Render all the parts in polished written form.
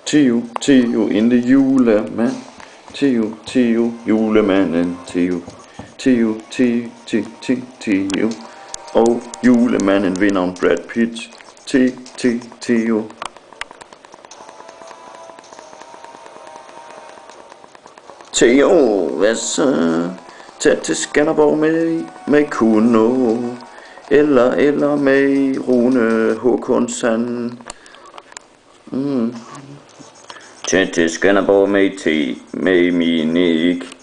Theo in the julemand. Theo julemanden. Theo. Og julemanden vinder om Brad Pitt. Theo. Theo, hvad så? Tag til Skanderborg med Kuno. Eller med Rune Håkonsen. Tag til Skanderborg med Minik.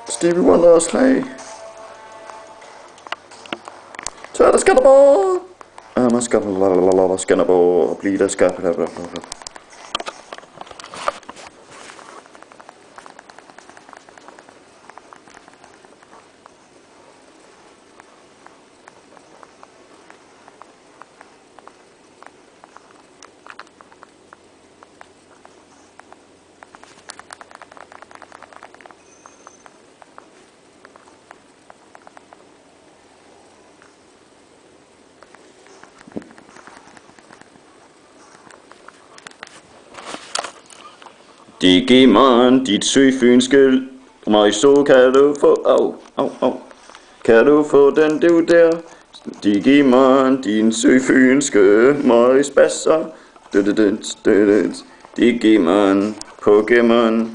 Stevie Wonder og slag. Så er der Skanderborg. Man skal Skanderborg og blive der skal. Digimon, dit søfynske mig så kan du få, kan du få den du der? Digimon, din søfynske mig Spasser. Digimon, Pokémon.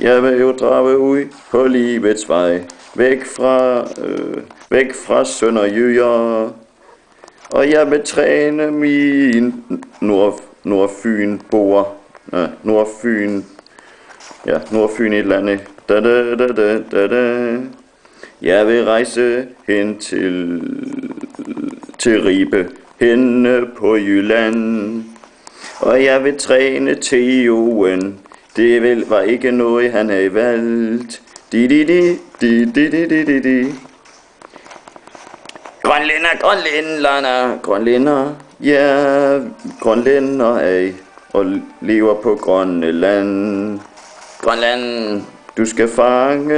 Jeg vil jo drage ud på livets vej, væk fra Sønderjyder. Og jeg vil træne min Nordfyn-boer. Nordfyn i et eller andet. Jeg vil rejse hen til Ribe, henne på Jylland. Og jeg vil træne Theoen. Det var ikke noget, han havde valgt. Grønlænder. Ja, grønlænder er og lever på Grønland. Grønland, du skal fange.